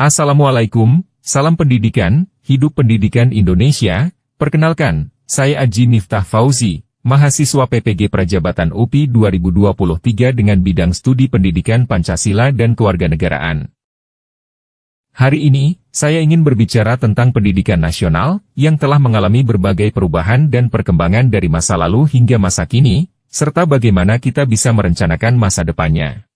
Assalamualaikum, salam pendidikan, hidup pendidikan Indonesia. Perkenalkan, saya Aji Miftah Fauzi, mahasiswa PPG Prajabatan UPI 2023 dengan bidang studi pendidikan Pancasila dan Kewarganegaraan. Hari ini, saya ingin berbicara tentang pendidikan nasional, yang telah mengalami berbagai perubahan dan perkembangan dari masa lalu hingga masa kini, serta bagaimana kita bisa merencanakan masa depannya.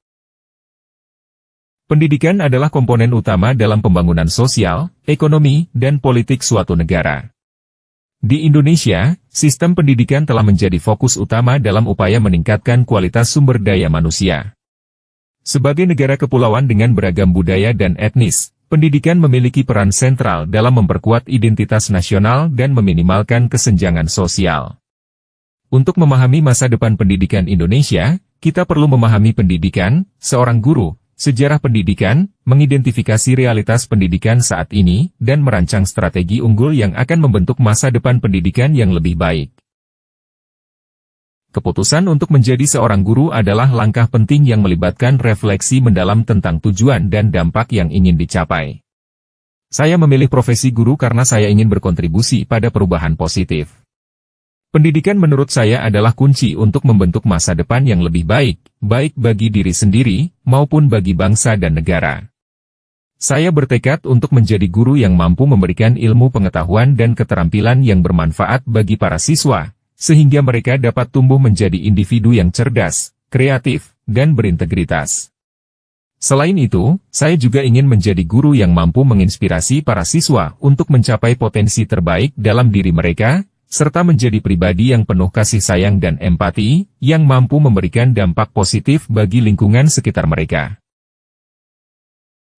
Pendidikan adalah komponen utama dalam pembangunan sosial, ekonomi, dan politik suatu negara. Di Indonesia, sistem pendidikan telah menjadi fokus utama dalam upaya meningkatkan kualitas sumber daya manusia. Sebagai negara kepulauan dengan beragam budaya dan etnis, pendidikan memiliki peran sentral dalam memperkuat identitas nasional dan meminimalkan kesenjangan sosial. Untuk memahami masa depan pendidikan Indonesia, kita perlu memahami pendidikan, seorang guru, sejarah pendidikan, mengidentifikasi realitas pendidikan saat ini, dan merancang strategi unggul yang akan membentuk masa depan pendidikan yang lebih baik. Keputusan untuk menjadi seorang guru adalah langkah penting yang melibatkan refleksi mendalam tentang tujuan dan dampak yang ingin dicapai. Saya memilih profesi guru karena saya ingin berkontribusi pada perubahan positif. Pendidikan menurut saya adalah kunci untuk membentuk masa depan yang lebih baik, baik bagi diri sendiri, maupun bagi bangsa dan negara. Saya bertekad untuk menjadi guru yang mampu memberikan ilmu pengetahuan dan keterampilan yang bermanfaat bagi para siswa, sehingga mereka dapat tumbuh menjadi individu yang cerdas, kreatif, dan berintegritas. Selain itu, saya juga ingin menjadi guru yang mampu menginspirasi para siswa untuk mencapai potensi terbaik dalam diri mereka, serta menjadi pribadi yang penuh kasih sayang dan empati, yang mampu memberikan dampak positif bagi lingkungan sekitar mereka.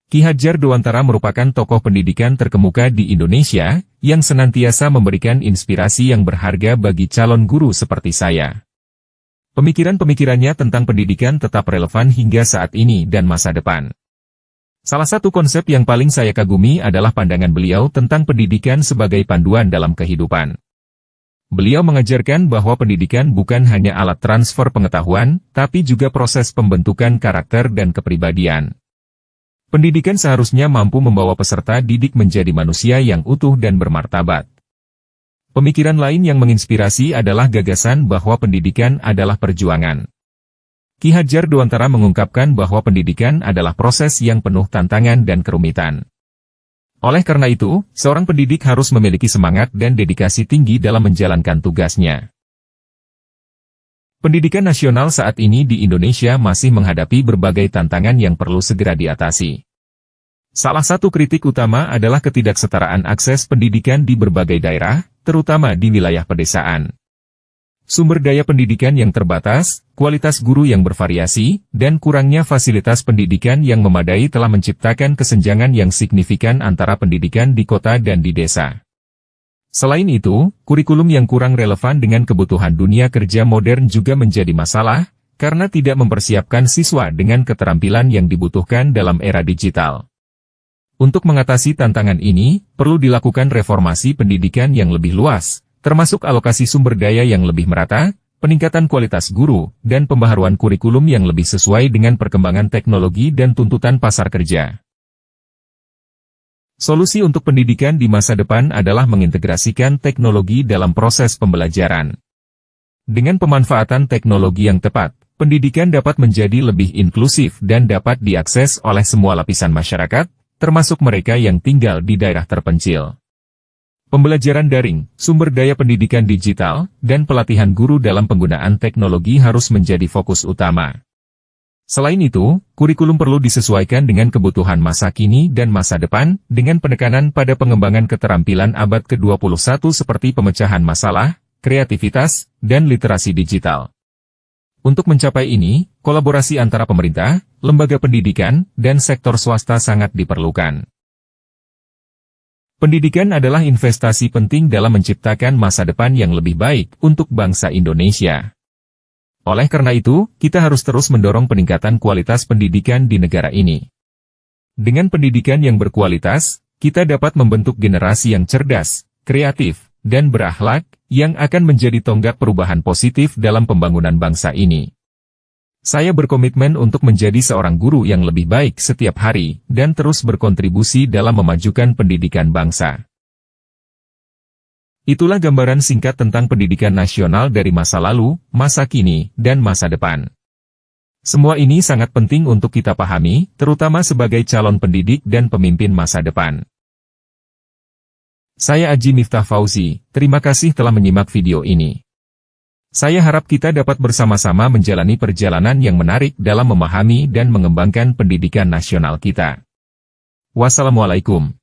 Ki Hadjar Dewantara merupakan tokoh pendidikan terkemuka di Indonesia, yang senantiasa memberikan inspirasi yang berharga bagi calon guru seperti saya. Pemikiran-pemikirannya tentang pendidikan tetap relevan hingga saat ini dan masa depan. Salah satu konsep yang paling saya kagumi adalah pandangan beliau tentang pendidikan sebagai panduan dalam kehidupan. Beliau mengajarkan bahwa pendidikan bukan hanya alat transfer pengetahuan, tapi juga proses pembentukan karakter dan kepribadian. Pendidikan seharusnya mampu membawa peserta didik menjadi manusia yang utuh dan bermartabat. Pemikiran lain yang menginspirasi adalah gagasan bahwa pendidikan adalah perjuangan. Ki Hadjar Dewantara mengungkapkan bahwa pendidikan adalah proses yang penuh tantangan dan kerumitan. Oleh karena itu, seorang pendidik harus memiliki semangat dan dedikasi tinggi dalam menjalankan tugasnya. Pendidikan nasional saat ini di Indonesia masih menghadapi berbagai tantangan yang perlu segera diatasi. Salah satu kritik utama adalah ketidaksetaraan akses pendidikan di berbagai daerah, terutama di wilayah pedesaan. Sumber daya pendidikan yang terbatas, kualitas guru yang bervariasi, dan kurangnya fasilitas pendidikan yang memadai telah menciptakan kesenjangan yang signifikan antara pendidikan di kota dan di desa. Selain itu, kurikulum yang kurang relevan dengan kebutuhan dunia kerja modern juga menjadi masalah, karena tidak mempersiapkan siswa dengan keterampilan yang dibutuhkan dalam era digital. Untuk mengatasi tantangan ini, perlu dilakukan reformasi pendidikan yang lebih luas, termasuk alokasi sumber daya yang lebih merata, peningkatan kualitas guru, dan pembaharuan kurikulum yang lebih sesuai dengan perkembangan teknologi dan tuntutan pasar kerja. Solusi untuk pendidikan di masa depan adalah mengintegrasikan teknologi dalam proses pembelajaran. Dengan pemanfaatan teknologi yang tepat, pendidikan dapat menjadi lebih inklusif dan dapat diakses oleh semua lapisan masyarakat, termasuk mereka yang tinggal di daerah terpencil. Pembelajaran daring, sumber daya pendidikan digital, dan pelatihan guru dalam penggunaan teknologi harus menjadi fokus utama. Selain itu, kurikulum perlu disesuaikan dengan kebutuhan masa kini dan masa depan, dengan penekanan pada pengembangan keterampilan abad ke-21 seperti pemecahan masalah, kreativitas, dan literasi digital. Untuk mencapai ini, kolaborasi antara pemerintah, lembaga pendidikan, dan sektor swasta sangat diperlukan. Pendidikan adalah investasi penting dalam menciptakan masa depan yang lebih baik untuk bangsa Indonesia. Oleh karena itu, kita harus terus mendorong peningkatan kualitas pendidikan di negara ini. Dengan pendidikan yang berkualitas, kita dapat membentuk generasi yang cerdas, kreatif, dan berakhlak, yang akan menjadi tonggak perubahan positif dalam pembangunan bangsa ini. Saya berkomitmen untuk menjadi seorang guru yang lebih baik setiap hari, dan terus berkontribusi dalam memajukan pendidikan bangsa. Itulah gambaran singkat tentang pendidikan nasional dari masa lalu, masa kini, dan masa depan. Semua ini sangat penting untuk kita pahami, terutama sebagai calon pendidik dan pemimpin masa depan. Saya Aji Miftah Fauzi, terima kasih telah menyimak video ini. Saya harap kita dapat bersama-sama menjalani perjalanan yang menarik dalam memahami dan mengembangkan pendidikan nasional kita. Wassalamualaikum.